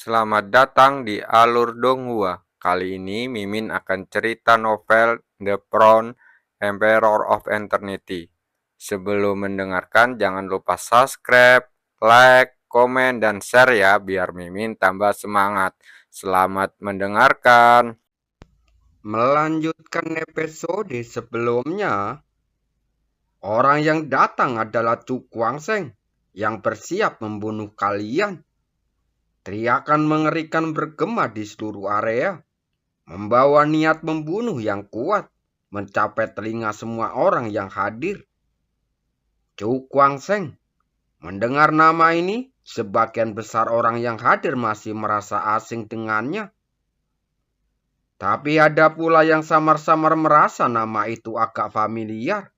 Selamat datang di Alur Donghua. Kali ini Mimin akan cerita novel The Crown, Emperor of Eternity. Sebelum mendengarkan jangan lupa subscribe, like, komen, dan share ya biar Mimin tambah semangat. Selamat mendengarkan. Melanjutkan episode sebelumnya, orang yang datang adalah Chu Guangsheng yang bersiap membunuh kalian. Teriakan mengerikan bergema di seluruh area, membawa niat membunuh yang kuat mencapai telinga semua orang yang hadir. Chu Guangsheng mendengar nama ini, sebagian besar orang yang hadir masih merasa asing dengannya. Tapi ada pula yang samar-samar merasa nama itu agak familiar.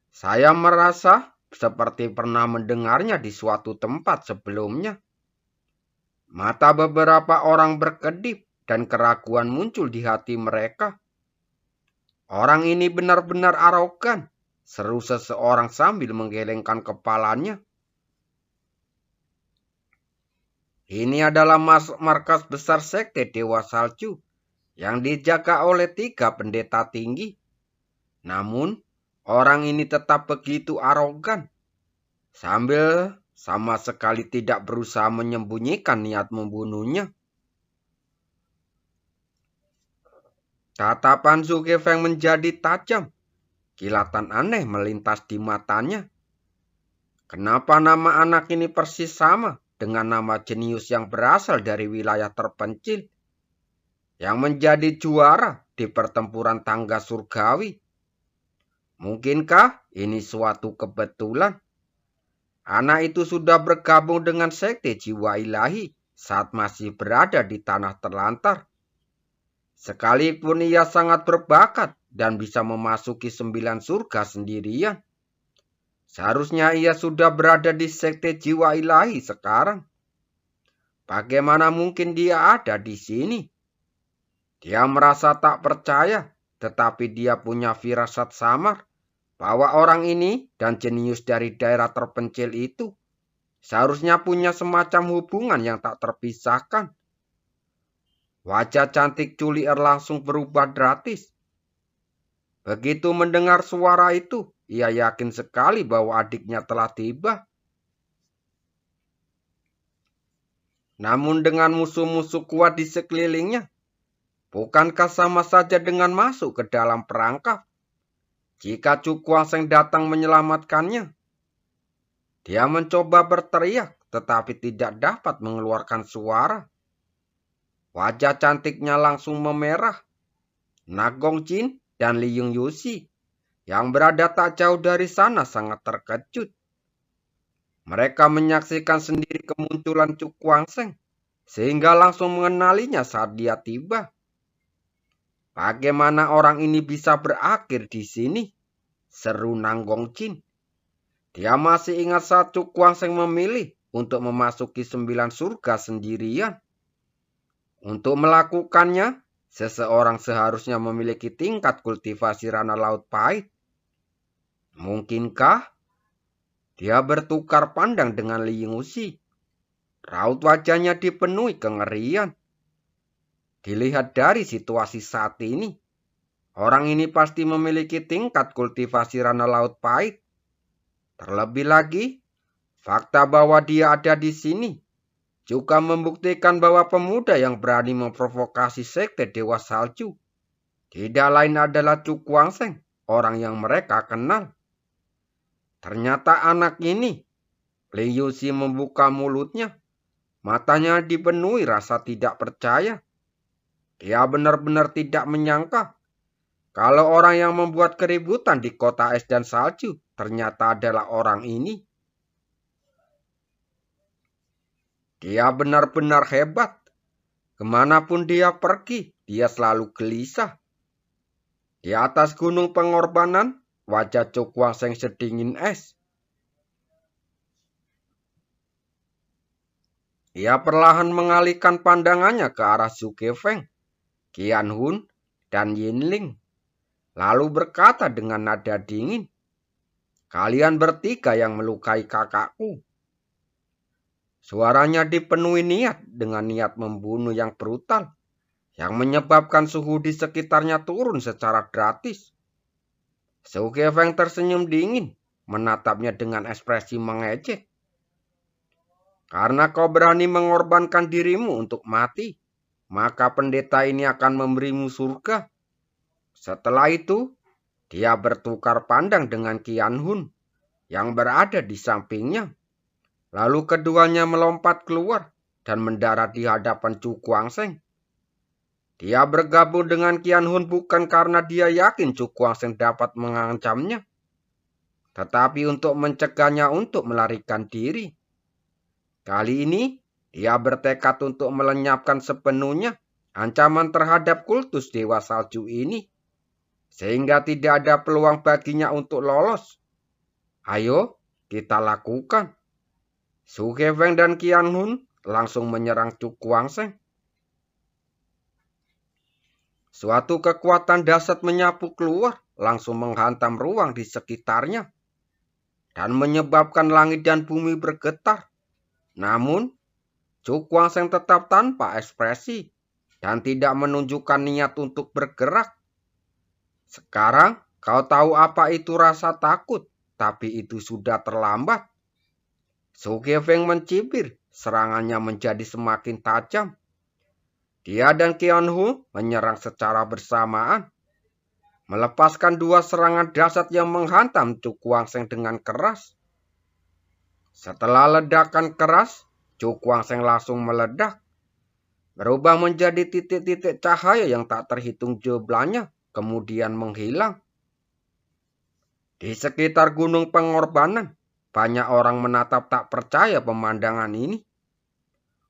Saya merasa seperti pernah mendengarnya di suatu tempat sebelumnya. Mata beberapa orang berkedip dan keraguan muncul di hati mereka. Orang ini benar-benar arogan, seru seseorang sambil menggelengkan kepalanya. Ini adalah markas besar sekte Dewa Salju yang dijaga oleh 3 pendeta tinggi. Namun, orang ini tetap begitu arogan, sambil sama sekali tidak berusaha menyembunyikan niat membunuhnya. Tatapan Zhu Kefeng menjadi tajam. Kilatan aneh melintas di matanya. Kenapa nama anak ini persis sama dengan nama jenius yang berasal dari wilayah terpencil, yang menjadi juara di pertempuran tangga surgawi? Mungkinkah ini suatu kebetulan? Anak itu sudah bergabung dengan sekte jiwa ilahi saat masih berada di tanah terlantar. Sekalipun ia sangat berbakat dan bisa memasuki 9 surga sendirian, seharusnya ia sudah berada di sekte jiwa ilahi sekarang. Bagaimana mungkin dia ada di sini? Dia merasa tak percaya, tetapi dia punya firasat samar bahwa orang ini dan jenius dari daerah terpencil itu seharusnya punya semacam hubungan yang tak terpisahkan. Wajah cantik Julier langsung berubah drastis. Begitu mendengar suara itu, ia yakin sekali bahwa adiknya telah tiba. Namun dengan musuh-musuh kuat di sekelilingnya, bukankah sama saja dengan masuk ke dalam perangkap? Jika Chu Guangsheng datang menyelamatkannya, dia mencoba berteriak tetapi tidak dapat mengeluarkan suara. Wajah cantiknya langsung memerah. Nagong Jin dan Li Yung Yusi yang berada tak jauh dari sana sangat terkejut. Mereka menyaksikan sendiri kemunculan Chu Guangsheng, sehingga langsung mengenalinya saat dia tiba. Bagaimana orang ini bisa berakhir di sini? Seru Nanggong Jin. Dia masih ingat saat Chu Guangsheng memilih untuk memasuki 9 surga sendirian. Untuk melakukannya, seseorang seharusnya memiliki tingkat kultivasi rana laut pahit. Mungkinkah dia bertukar pandang dengan Li Yingxi? Raut wajahnya dipenuhi kengerian. Dilihat dari situasi saat ini, orang ini pasti memiliki tingkat kultivasi rana laut pahit. Terlebih lagi, fakta bahwa dia ada di sini juga membuktikan bahwa pemuda yang berani memprovokasi sekte Dewa Salju tidak lain adalah Chu Guangsheng, orang yang mereka kenal. Ternyata anak ini, Li Yuxi membuka mulutnya. Matanya dipenuhi rasa tidak percaya. Dia benar-benar tidak menyangka kalau orang yang membuat keributan di kota es dan salju ternyata adalah orang ini. Dia benar-benar hebat. Kemanapun dia pergi, dia selalu gelisah. Di atas gunung pengorbanan, wajah Chu Guangsheng sedingin es. Ia perlahan mengalihkan pandangannya ke arah Zhu Kefeng, Qian Hun, dan Yinling. Lalu berkata dengan nada dingin, "Kalian bertiga yang melukai kakakku." Suaranya dipenuhi niat dengan niat membunuh yang brutal, yang menyebabkan suhu di sekitarnya turun secara gratis. Su Kefeng tersenyum dingin, menatapnya dengan ekspresi mengejek. Karena kau berani mengorbankan dirimu untuk mati, maka pendeta ini akan memberimu surga. Setelah itu, dia bertukar pandang dengan Qian Hun yang berada di sampingnya. Lalu keduanya melompat keluar dan mendarat di hadapan Chu Guangsheng. Dia bergabung dengan Qian Hun bukan karena dia yakin Chu Guangsheng dapat mengancamnya, tetapi untuk mencegahnya untuk melarikan diri. Kali ini, dia bertekad untuk melenyapkan sepenuhnya ancaman terhadap kultus Dewa Salju ini, sehingga tidak ada peluang baginya untuk lolos. Ayo, kita lakukan. Su Kefeng dan Qian Hun langsung menyerang Chu Guangsheng. Suatu kekuatan dahsyat menyapu keluar, langsung menghantam ruang di sekitarnya, dan menyebabkan langit dan bumi bergetar. Namun, Chu Guangsheng tetap tanpa ekspresi, dan tidak menunjukkan niat untuk bergerak. Sekarang, kau tahu apa itu rasa takut, tapi itu sudah terlambat. Su Kefeng mencibir, serangannya menjadi semakin tajam. Dia dan Qian Hu menyerang secara bersamaan, melepaskan dua serangan dahsyat yang menghantam Chu Guangsheng dengan keras. Setelah ledakan keras, Chu Guangsheng langsung meledak, berubah menjadi titik-titik cahaya yang tak terhitung jumlahnya, kemudian menghilang. Di sekitar gunung pengorbanan, banyak orang menatap tak percaya pemandangan ini.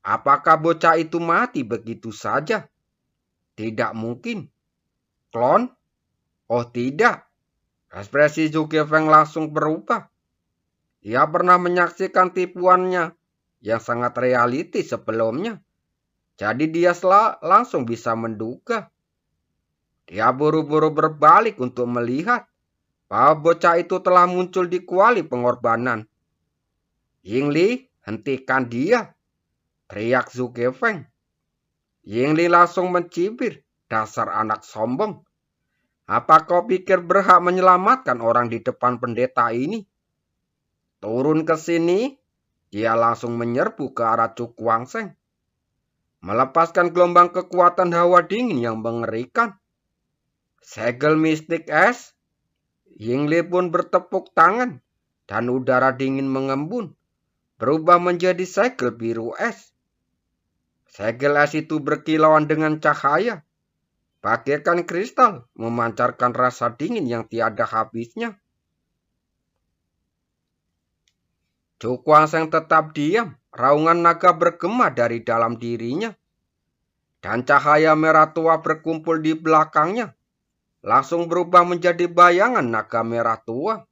Apakah bocah itu mati begitu saja? Tidak mungkin. Klon? Oh tidak. Ekspresi Su Kefeng langsung berubah. Ia pernah menyaksikan tipuannya yang sangat realistis sebelumnya. Jadi dia langsung bisa menduga. Dia buru-buru berbalik untuk melihat bahwa bocah itu telah muncul di kuali pengorbanan. Yingli, hentikan dia, teriak Su Kefeng. Yingli langsung mencibir, dasar anak sombong. Apa kau pikir berhak menyelamatkan orang di depan pendeta ini? Turun ke sini, dia langsung menyerbu ke arah Chu Guangsheng, melepaskan gelombang kekuatan hawa dingin yang mengerikan. Segel mistik es. Yingli pun bertepuk tangan, dan udara dingin mengembun, berubah menjadi segel biru es. Segel es itu berkilauan dengan cahaya, bagaikan kristal, memancarkan rasa dingin yang tiada habisnya. Chu Guangsheng tetap diam, raungan naga bergema dari dalam dirinya, dan cahaya merah tua berkumpul di belakangnya, langsung berubah menjadi bayangan naga merah tua.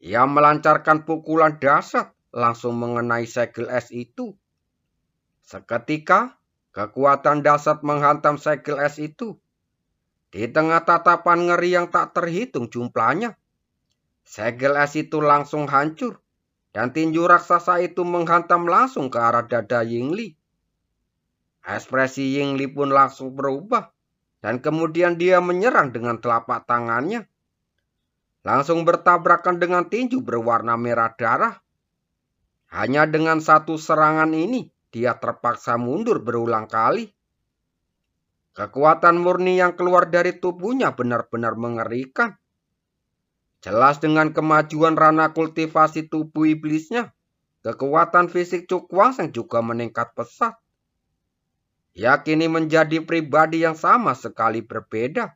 Ia melancarkan pukulan dahsyat langsung mengenai segel es itu. Seketika, kekuatan dahsyat menghantam segel es itu. Di tengah tatapan ngeri yang tak terhitung jumlahnya, segel es itu langsung hancur, dan tinju raksasa itu menghantam langsung ke arah dada Yingli. Ekspresi Yingli pun langsung berubah, dan kemudian dia menyerang dengan telapak tangannya. Langsung bertabrakan dengan tinju berwarna merah darah. Hanya dengan satu serangan ini, dia terpaksa mundur berulang kali. Kekuatan murni yang keluar dari tubuhnya benar-benar mengerikan. Jelas dengan kemajuan ranah kultivasi tubuh iblisnya, kekuatan fisik Chu Guangsheng juga meningkat pesat. Ia kini menjadi pribadi yang sama sekali berbeda.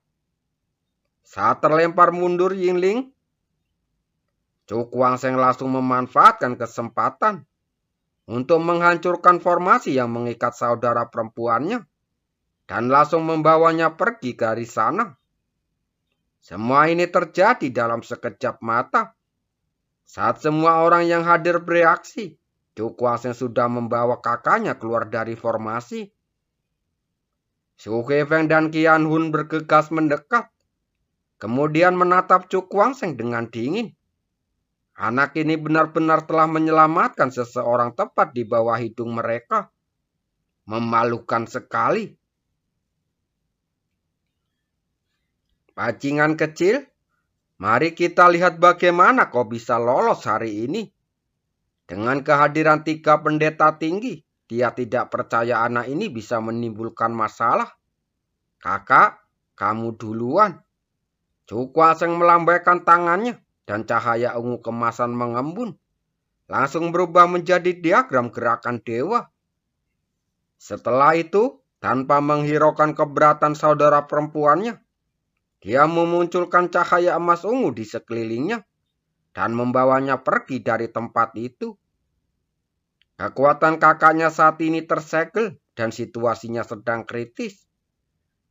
Saat terlempar mundur Yingling, Chu Guangsheng langsung memanfaatkan kesempatan untuk menghancurkan formasi yang mengikat saudara perempuannya dan langsung membawanya pergi dari sana. Semua ini terjadi dalam sekejap mata. Saat semua orang yang hadir bereaksi, Chu Guangsheng sudah membawa kakaknya keluar dari formasi. Su Kefeng dan Qian Hun bergegas mendekat, kemudian menatap Chu Guangsheng dengan dingin. Anak ini benar-benar telah menyelamatkan seseorang tepat di bawah hidung mereka. Memalukan sekali. Bajingan kecil, mari kita lihat bagaimana kau bisa lolos hari ini. Dengan kehadiran 3 pendeta tinggi, dia tidak percaya anak ini bisa menimbulkan masalah. Kakak, kamu duluan. Cukwaseng melambaikan tangannya dan cahaya ungu kemasan mengembun. Langsung berubah menjadi diagram gerakan dewa. Setelah itu, tanpa menghiraukan keberatan saudara perempuannya, dia memunculkan cahaya emas ungu di sekelilingnya dan membawanya pergi dari tempat itu. Kekuatan kakaknya saat ini tersegel dan situasinya sedang kritis.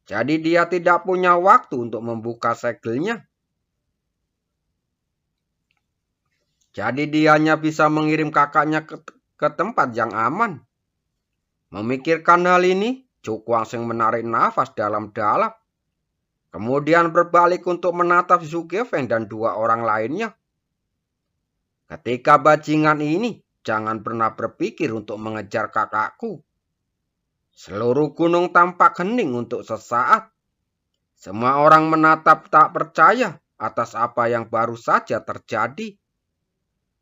Jadi dia tidak punya waktu untuk membuka segelnya. Jadi dia hanya bisa mengirim kakaknya ke tempat yang aman. Memikirkan hal ini, Cukwangxing menarik nafas dalam-dalam. Kemudian berbalik untuk menatap Zhu Gefeng dan 2 orang lainnya. Ketika bajingan ini, jangan pernah berpikir untuk mengejar kakakku. Seluruh gunung tampak hening untuk sesaat. Semua orang menatap tak percaya atas apa yang baru saja terjadi.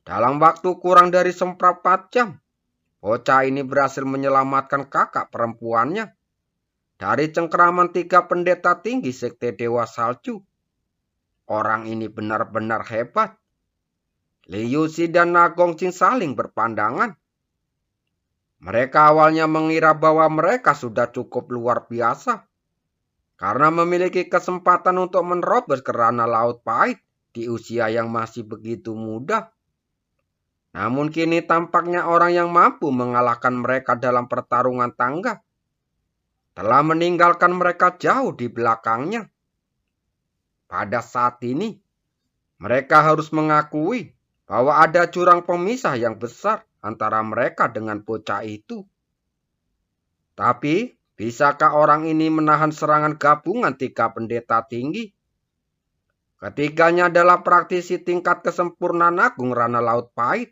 Dalam waktu kurang dari seperempat jam, bocah ini berhasil menyelamatkan kakak perempuannya dari cengkeraman 3 pendeta tinggi sekte Dewa Salju. Orang ini benar-benar hebat. Liu Xi dan Na Gongqing saling berpandangan. Mereka awalnya mengira bahwa mereka sudah cukup luar biasa karena memiliki kesempatan untuk menerobos ke ranah Laut Pahit di usia yang masih begitu muda. Namun kini tampaknya orang yang mampu mengalahkan mereka dalam pertarungan tangga telah meninggalkan mereka jauh di belakangnya. Pada saat ini, mereka harus mengakui bahwa ada jurang pemisah yang besar antara mereka dengan bocah itu. Tapi, bisakah orang ini menahan serangan gabungan 3 pendeta tinggi? Ketiganya adalah praktisi tingkat kesempurnaan agung ranah Laut Pahit.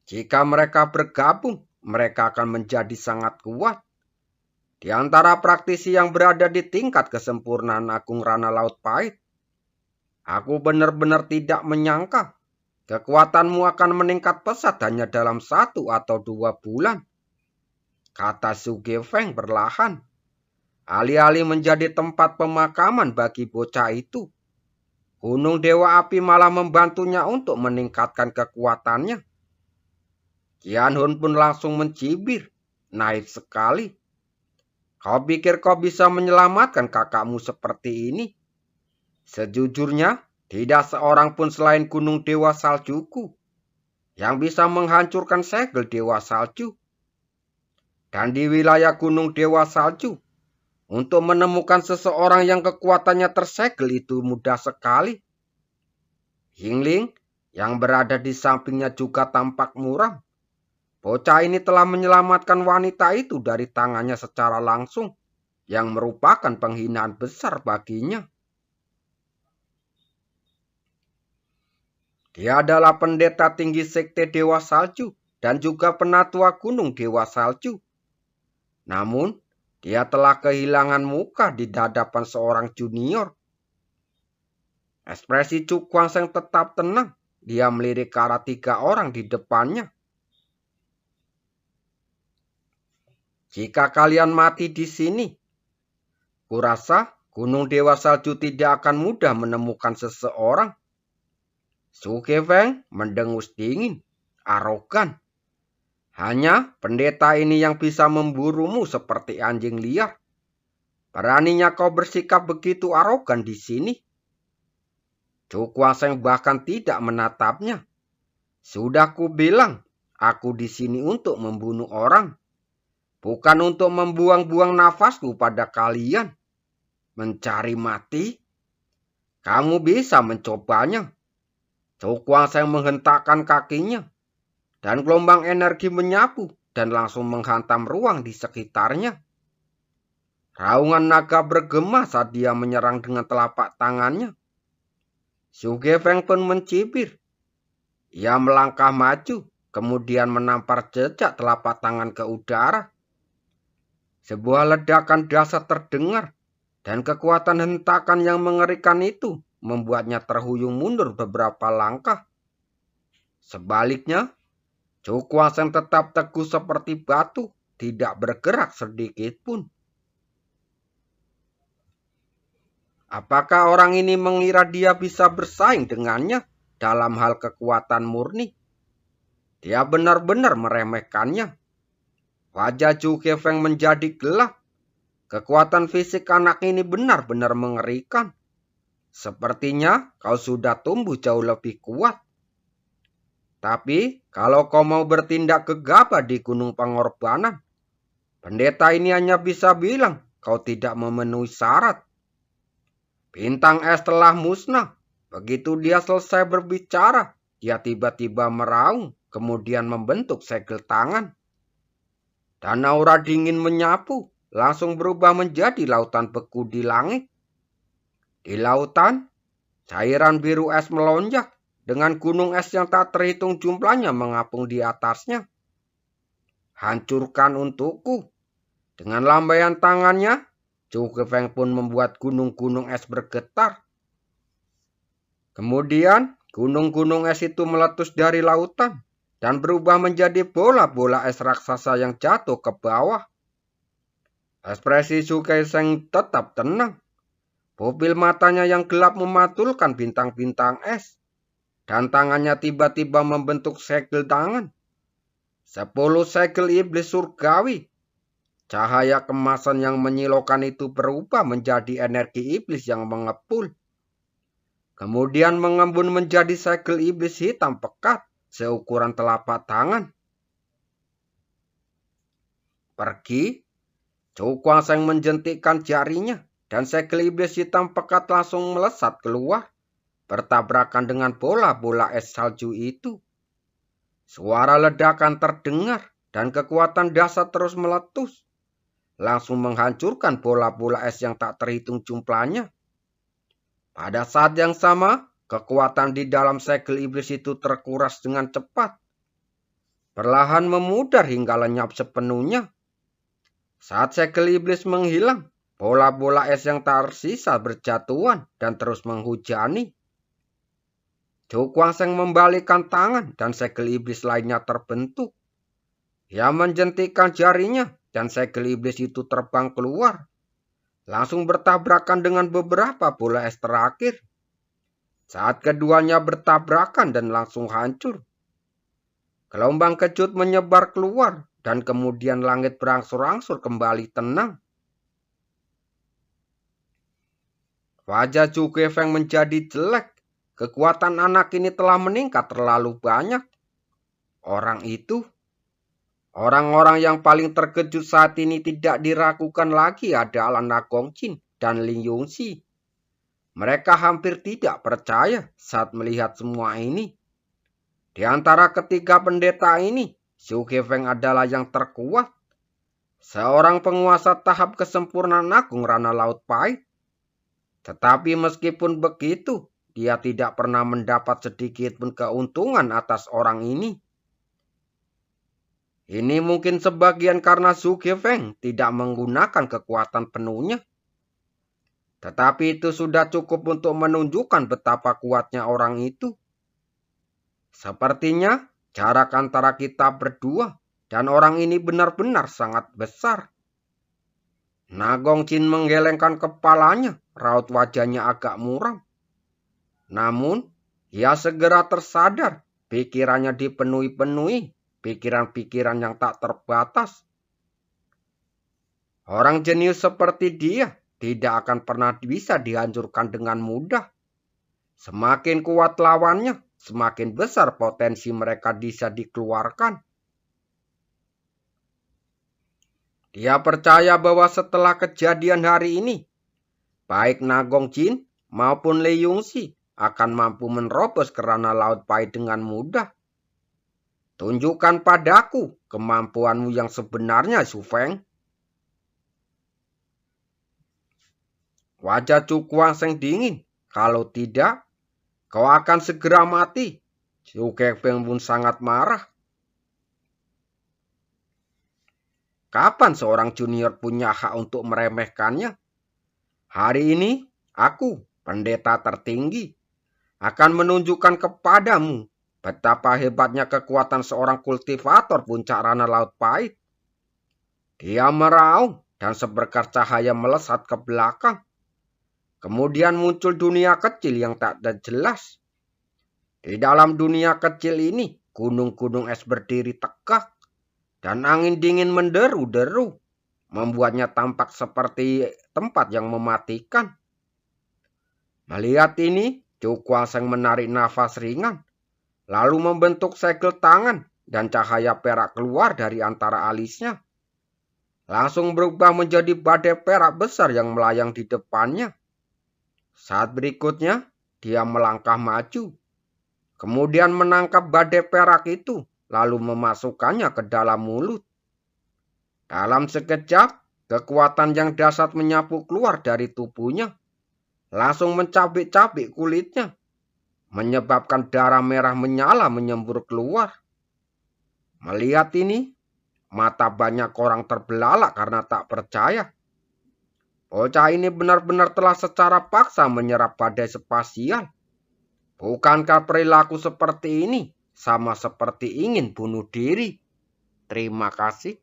Jika mereka bergabung, mereka akan menjadi sangat kuat. Di antara praktisi yang berada di tingkat kesempurnaan agung ranah Laut Pahit, aku benar-benar tidak menyangka kekuatanmu akan meningkat pesat hanya dalam 1 atau 2 bulan, kata Zhu Gefeng perlahan. Alih-alih menjadi tempat pemakaman bagi bocah itu, Gunung Dewa Api malah membantunya untuk meningkatkan kekuatannya. Qian Hun pun langsung mencibir, naif sekali. Kau pikir kau bisa menyelamatkan kakakmu seperti ini? Sejujurnya, tidak seorang pun selain Gunung Dewa Saljuku yang bisa menghancurkan segel Dewa Salju. Dan di wilayah Gunung Dewa Salju, untuk menemukan seseorang yang kekuatannya tersegel itu mudah sekali. Yingling yang berada di sampingnya juga tampak muram. Bocah ini telah menyelamatkan wanita itu dari tangannya secara langsung, yang merupakan penghinaan besar baginya. Dia adalah pendeta tinggi sekte Dewa Salju dan juga penatua Gunung Dewa Salju. Namun, dia telah kehilangan muka di hadapan seorang junior. Ekspresi Cukwangxing tetap tenang. Dia melirik ke arah 3 orang di depannya. Jika kalian mati di sini, kurasa Gunung Dewa Salju tidak akan mudah menemukan seseorang. Zhu Gefeng mendengus dingin, arogan. Hanya pendeta ini yang bisa memburumu seperti anjing liar. Beraninya kau bersikap begitu arogan di sini? Cukwangxing bahkan tidak menatapnya. Sudah ku bilang, aku di sini untuk membunuh orang, bukan untuk membuang-buang nafasku pada kalian. Mencari mati? Kamu bisa mencobanya. Cukwangxing menghentakkan kakinya, dan gelombang energi menyapu dan langsung menghantam ruang di sekitarnya. Raungan naga bergema saat dia menyerang dengan telapak tangannya. Su Gefeng pun mencibir. Ia melangkah maju, kemudian menampar jejak telapak tangan ke udara. Sebuah ledakan dahsyat terdengar, dan kekuatan hentakan yang mengerikan itu membuatnya terhuyung mundur beberapa langkah. Sebaliknya, Zhou Guangsheng tetap teguh seperti batu, tidak bergerak sedikit pun. Apakah orang ini mengira dia bisa bersaing dengannya dalam hal kekuatan murni? Dia benar-benar meremehkannya. Wajah Zhu Gefeng menjadi gelap. Kekuatan fisik anak ini benar-benar mengerikan. Sepertinya kau sudah tumbuh jauh lebih kuat. Tapi kalau kau mau bertindak gegabah di Gunung Pengorbanan, pendeta ini hanya bisa bilang kau tidak memenuhi syarat. Bintang es telah musnah. Begitu dia selesai berbicara, dia tiba-tiba meraung, kemudian membentuk segel tangan. Dan aura dingin menyapu, langsung berubah menjadi lautan beku di langit. Di lautan, cairan biru es melonjak, dengan gunung es yang tak terhitung jumlahnya mengapung di atasnya. Hancurkan untukku. Dengan lambaian tangannya, Zhou Gefeng pun membuat gunung-gunung es bergetar. Kemudian, gunung-gunung es itu meletus dari lautan dan berubah menjadi bola-bola es raksasa yang jatuh ke bawah. Ekspresi Zhou Gefeng tetap tenang. Pupil matanya yang gelap mematulkan bintang-bintang es, dan tangannya tiba-tiba membentuk segel tangan. 10 segel iblis surgawi. Cahaya kemasan yang menyilaukan itu berubah menjadi energi iblis yang mengepul. Kemudian mengembun menjadi segel iblis hitam pekat seukuran telapak tangan. Pergi, Zhou Guangsheng menjentikkan jarinya, dan segel iblis hitam pekat langsung melesat keluar, bertabrakan dengan bola-bola es salju itu. Suara ledakan terdengar, dan kekuatan dahsyat terus meletus, langsung menghancurkan bola-bola es yang tak terhitung jumlahnya. Pada saat yang sama, kekuatan di dalam segel iblis itu terkuras dengan cepat, perlahan memudar hingga lenyap sepenuhnya. Saat segel iblis menghilang, bola-bola es yang tersisa berjatuhan dan terus menghujani. Zhou Guangsheng membalikkan tangan dan segel iblis lainnya terbentuk. Ia menjentikkan jarinya dan segel iblis itu terbang keluar, langsung bertabrakan dengan beberapa bola es terakhir. Saat keduanya bertabrakan dan langsung hancur, gelombang kejut menyebar keluar dan kemudian langit berangsur-angsur kembali tenang. Wajah Zhou Gefeng menjadi jelek. Kekuatan anak ini telah meningkat terlalu banyak. Orang-orang yang paling terkejut saat ini tidak diragukan lagi adalah Na Gongqin dan Lin Yongxi. Mereka hampir tidak percaya saat melihat semua ini. Di antara ketiga pendeta ini, Zhou Gefeng adalah yang terkuat. Seorang penguasa tahap kesempurnaan agung Rana Laut Pahit. Tetapi meskipun begitu, dia tidak pernah mendapat sedikit pun keuntungan atas orang ini. Ini mungkin sebagian karena Zhou Gefeng tidak menggunakan kekuatan penuhnya. Tetapi itu sudah cukup untuk menunjukkan betapa kuatnya orang itu. Sepertinya jarak antara kita berdua dan orang ini benar-benar sangat besar. Na Gongqin menggelengkan kepalanya, raut wajahnya agak muram. Namun, ia segera tersadar, pikirannya dipenuhi-penuhi, pikiran-pikiran yang tak terbatas. Orang jenius seperti dia tidak akan pernah bisa dihancurkan dengan mudah. Semakin kuat lawannya, semakin besar potensi mereka bisa dikeluarkan. Dia percaya bahwa setelah kejadian hari ini, baik Na Gongqin maupun Lin Yongxi akan mampu menerobos ke Rana Laut Pahit dengan mudah. Tunjukkan padaku kemampuanmu yang sebenarnya, Zhou Feng. Wajah Zhou Guangsheng dingin. Kalau tidak, Kau akan segera mati. Zhou Kepeng pun sangat marah. Kapan seorang junior punya hak untuk meremehkannya? Hari ini, aku, pendeta tertinggi, akan menunjukkan kepadamu betapa hebatnya kekuatan seorang kultivator puncak Rana Laut Pahit. Dia meraung dan seberkas cahaya melesat ke belakang. Kemudian muncul dunia kecil yang tak ada jelas. Di dalam dunia kecil ini, gunung-gunung es berdiri tegak dan angin dingin menderu-deru, membuatnya tampak seperti tempat yang mematikan. Melihat ini, Zhou Guangsheng menarik nafas ringan, lalu membentuk segel tangan dan cahaya perak keluar dari antara alisnya. Langsung berubah menjadi badai perak besar yang melayang di depannya. Saat berikutnya, dia melangkah maju, kemudian menangkap badai perak itu, lalu memasukkannya ke dalam mulut. Dalam sekejap, kekuatan yang dahsyat menyapu keluar dari tubuhnya, langsung mencabik-cabik kulitnya, menyebabkan darah merah menyala menyembur keluar. Melihat ini, mata banyak orang terbelalak karena tak percaya. Bocah ini benar-benar telah secara paksa menyerap badai spasial. Bukankah perilaku seperti ini sama seperti ingin bunuh diri? Terima kasih.